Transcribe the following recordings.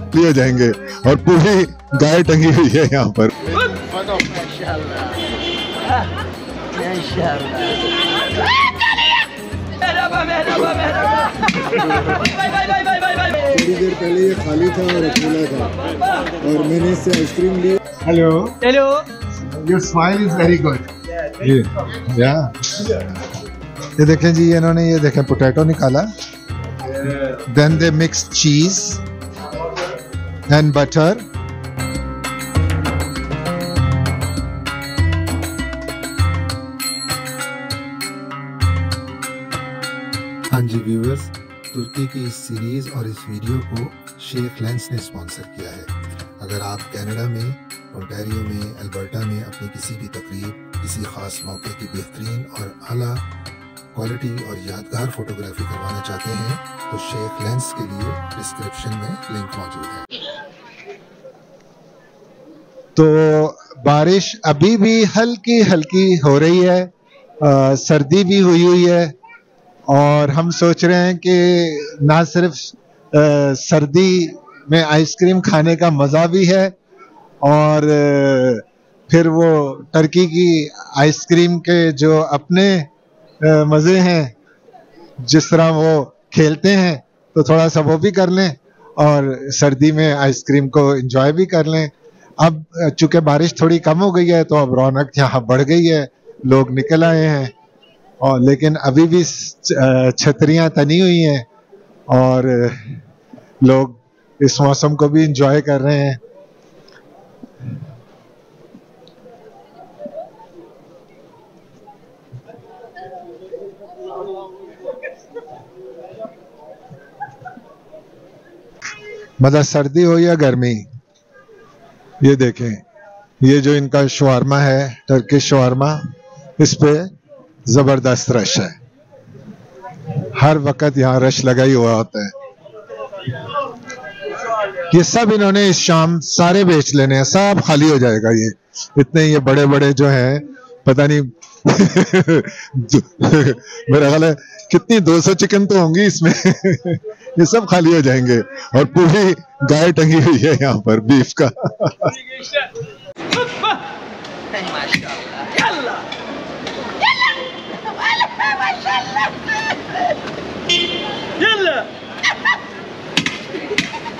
खाली हो जाएंगे और पूरी गाय टंगी हुई है यहाँ पर। थोड़ी देर पहले ये खाली था और अकेला था और मैंने इससे आइसक्रीम ली। Hello hello, your smile is very good. या ये देखें जी, इन्होंने ये देखें पोटैटो निकाला, then they mix cheese and butter. हाँ जी व्यूअर्स, तुर्की की इस सीरीज और इस वीडियो को शेख लेंस ने स्पॉन्सर किया है। अगर आप कनाडा में, ओंटारियो में, अल्बर्टा में अपनी किसी भी तकरीब, किसी खास मौके की बेहतरीन और आला क्वालिटी और यादगार फोटोग्राफी करवाना चाहते हैं तो शेख लेंस के लिए डिस्क्रिप्शन में लिंक मौजूद है। तो बारिश अभी भी हल्की हल्की हो रही है, सर्दी भी हुई है और हम सोच रहे हैं कि ना सिर्फ सर्दी में आइसक्रीम खाने का मज़ा भी है और फिर वो टर्की की आइसक्रीम के जो अपने मज़े हैं, जिस तरह वो खेलते हैं, तो थोड़ा सा वो भी कर लें और सर्दी में आइसक्रीम को एंजॉय भी कर लें। अब चूंकि बारिश थोड़ी कम हो गई है तो अब रौनक यहाँ बढ़ गई है, लोग निकल आए हैं और लेकिन अभी भी छतरियाँ तनी हुई हैं और लोग इस मौसम को भी एंजॉय कर रहे हैं। मतलब सर्दी हो या गर्मी, ये देखें, ये जो इनका शवारमा है, टर्किश शवारमा, इस पे जबरदस्त रश है। हर वक्त यहाँ रश लगा ही हुआ होता है। ये सब इन्होंने इस शाम सारे बेच लेने हैं, सब खाली हो जाएगा। ये इतने ये बड़े बड़े जो हैं, पता नहीं मेरा ख्याल है कितनी 200 चिकन तो होंगी इसमें। ये सब खाली हो जाएंगे और पूरी गाय टंगी हुई है यहाँ पर बीफ का।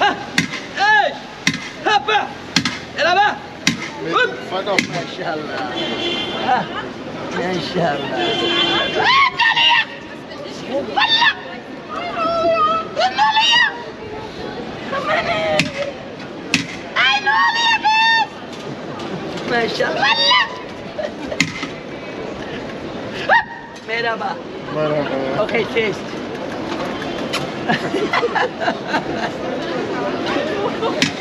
Ha. Ey. Hoppa. Ela bak. Maşallah. Ha. Maşallah. Valla. Ne oluyor? Ay ne oluyor kız? Maşallah. Merhaba. Merhaba. Okay, taste.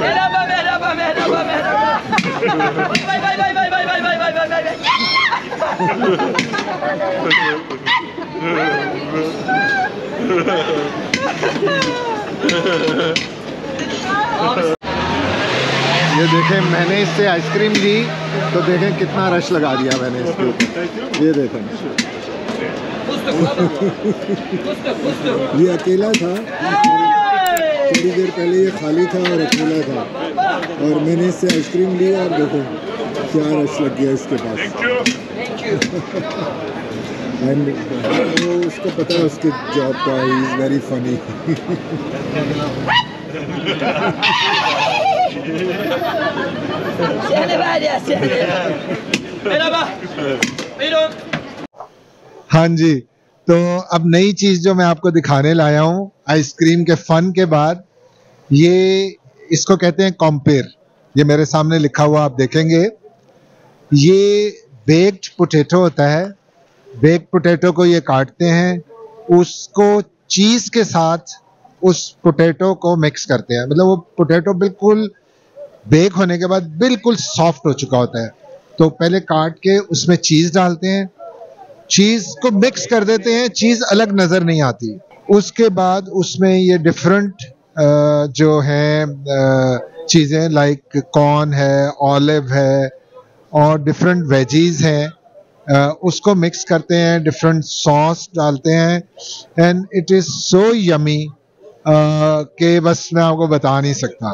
merhaba merhaba merhaba merhaba bay bay bay bay bay bay bay bay bay bay ये देखें, मैंने इससे ice cream ली तो देखें कितना rush लगा दिया मैंने इसके ऊपर। ये देखें, ये अकेला था, थोड़ी देर पहले ये खाली था और अकेला था और मैंने इससे आइसक्रीम ली और देखो क्या रश लग गया इसके पास। एंड वो उसको पता है उसके जॉब का, ही इज़ वेरी फनी। हाँ जी, तो अब नई चीज जो मैं आपको दिखाने लाया हूँ आइसक्रीम के फन के बाद, ये इसको कहते हैं कॉम्पेर। ये मेरे सामने लिखा हुआ आप देखेंगे, ये बेक्ड पोटैटो होता है। बेक्ड पोटैटो को ये काटते हैं, उसको चीज के साथ उस पोटैटो को मिक्स करते हैं। मतलब वो पोटैटो बिल्कुल बेक होने के बाद बिल्कुल सॉफ्ट हो चुका होता है, तो पहले काट के उसमें चीज डालते हैं, चीज को मिक्स कर देते हैं, चीज अलग नजर नहीं आती। उसके बाद उसमें ये डिफरेंट जो हैं चीज़ें लाइक कॉर्न है, ऑलिव है और डिफरेंट वेजीज हैं, उसको मिक्स करते हैं, डिफरेंट सॉस डालते हैं and it is so yummy कि बस मैं आपको बता नहीं सकता.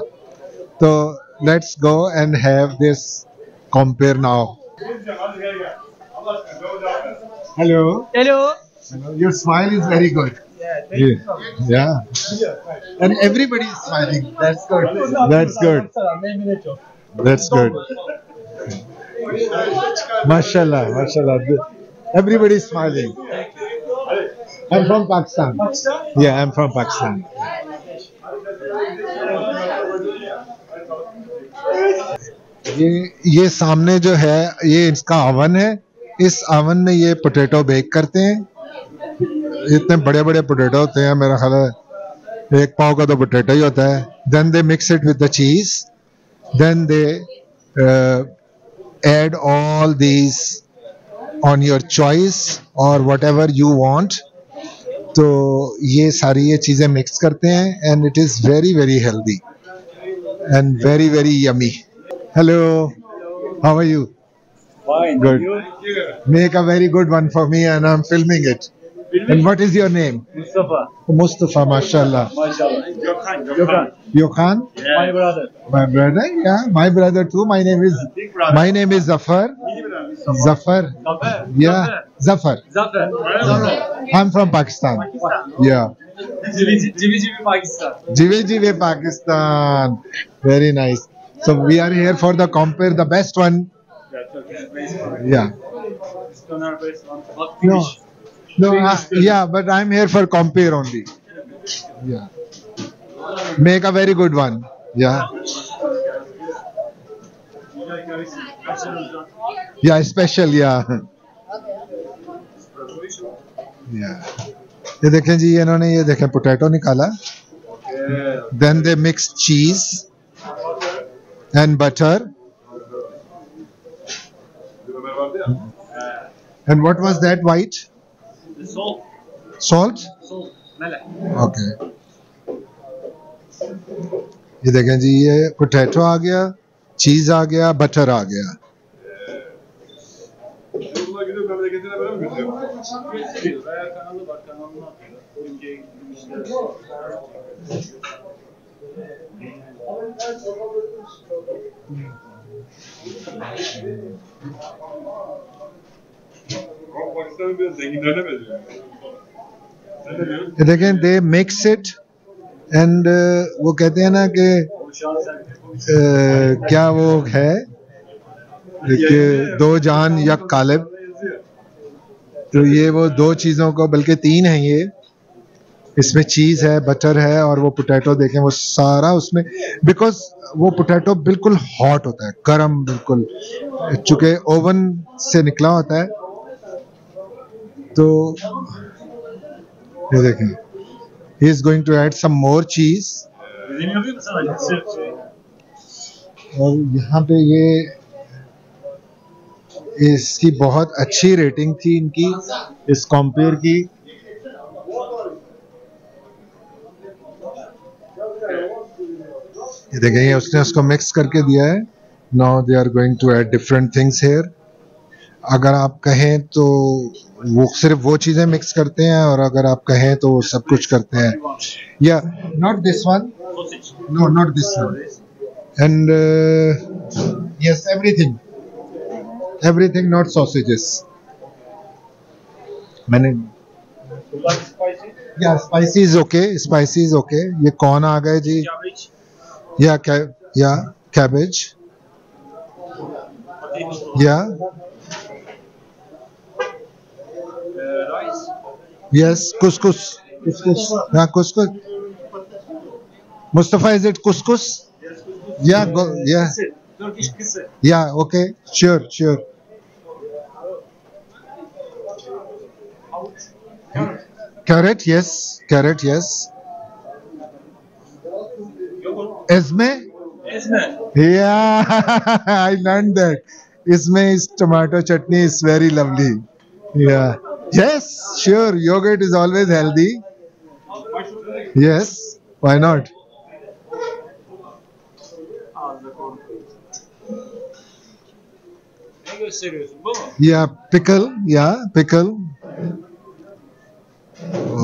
तो let's go and have this compare now. Hello. Hello. Your smile is very good. Yeah. And everybody is smiling. That's good. That's good. That's good. Mashallah, mashallah. Everybody is smiling. I'm from Pakistan. Yeah, I'm from Pakistan. ये सामने जो है ये इसका oven है. इस oven में ये पोटैटो बेक करते हैं. इतने बड़े बड़े पोटैटो होते हैं, मेरा ख्याल है 1 पाव का तो पोटैटो ही होता है. Then they mix it with the cheese, then they add all these on your choice और वट एवर यू वांट. तो ये सारी ये चीजें मिक्स करते हैं and it is very very healthy and very very yummy. Hello, how are you? Fine. Good. Make a very good one for me and I'm filming it. And what is your name? Mustafa. Mustafa, mashallah. MashaAllah. Yokhan. Yokhan? My brother. My brother? Yeah, my brother too. My name is Zafar. Zafar? Yeah, Zafar. Zafar. I'm from Pakistan. Yeah. Jivi Pakistan. Jive Pakistan. Very nice. So we are here for the compare the best one. That's okay. Best one. Yeah. It's gonna best one. Not No. finish. No, yeah, but I'm here for compare only. Yeah. Make a very good one. Yeah. Yeah, special, yeah. Yeah. ये देखें जी, इन्होंने ये देखें potato निकाला. Then they mix cheese and butter. And what was that white? Salt. Salt? Salt. Melek. Okay. ये देखें जी, ये पोटैटो आ गया, चीज आ गया, बटर आ गया. ये देखें, दे मिक्स इट एंड वो कहते हैं ना कि क्या वो है कि 2 जान यक कालिब. तो ये वो 2 चीज़ों को, बल्कि 3 हैं ये. इसमें चीज़ है, बटर है और वो पोटैटो देखें वो सारा उसमें, बिकॉज वो पोटैटो बिल्कुल हॉट होता है, गर्म बिल्कुल, चूँकि ओवन से निकला होता है. तो ये देखें, he is going to add some more cheese. और यहाँ पे ये इसकी बहुत अच्छी रेटिंग थी इनकी, इस कॉम्पेयर की. ये देखें, ये उसने उसको मिक्स करके दिया है. Now they are going to add different things here. अगर आप कहें तो वो सिर्फ वो चीजें मिक्स करते हैं, और अगर आप कहें तो वो सब कुछ करते हैं. Yeah not this one, no not this one, and yes everything not sausages. मैंने yeah spicy is okay, spicy is okay. ये कौन आ गए जी? या कैबेज, या yes, couscous. Yeah, couscous. Mustafa, is it couscous? Yeah, yeah. Turkish kısır. Yeah, okay. Sure. Carrot, yes. Esme? Yeah, I learned that. Isme is tomato chutney is very lovely. Yeah. Yes, sure. Yogurt is always healthy. Yes. Why not? gösteriyorsun? Bu mu? Yeah, pickle. Yeah, pickle.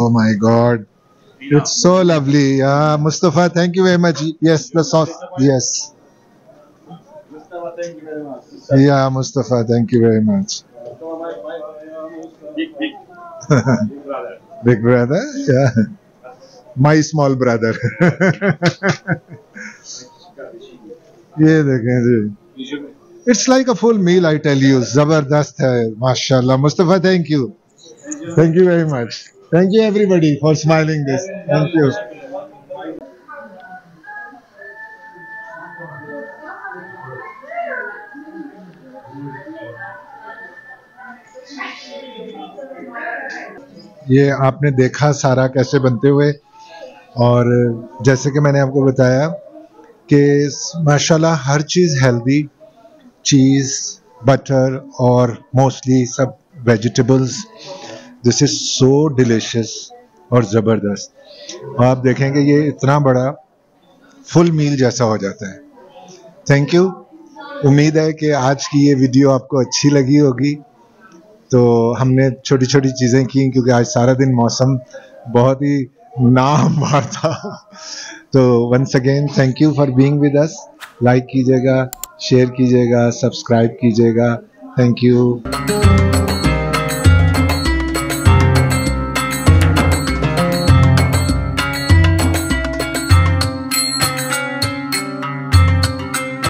Oh my God. It's so lovely. Yeah, Mustafa, thank you very much. Yes, the sauce. Yes. Mustafa, thank you very much. Yeah, Mustafa, thank you very much. Big brother. Big brother. Yeah. My small brother. ये देखें जी. It's like a full meal, I tell you. जबरदस्त है, माशाल्लाह. Mustafa, thank you. Thank you very much. Thank you everybody for smiling this. Thank you. ये आपने देखा सारा कैसे बनते हुए, और जैसे कि मैंने आपको बताया कि माशाल्लाह हर चीज़ हेल्दी, चीज़, बटर और मोस्टली सब vegetables. This is so delicious और ज़बरदस्त. आप देखेंगे ये इतना बड़ा फुल मील जैसा हो जाता है. Thank you. उम्मीद है कि आज की ये वीडियो आपको अच्छी लगी होगी. तो हमने छोटी छोटी चीज़ें की क्योंकि आज सारा दिन मौसम बहुत ही नाहमवार था. तो once again thank you for being with us. Like कीजिएगा, शेयर कीजिएगा, सब्सक्राइब कीजिएगा. Thank you.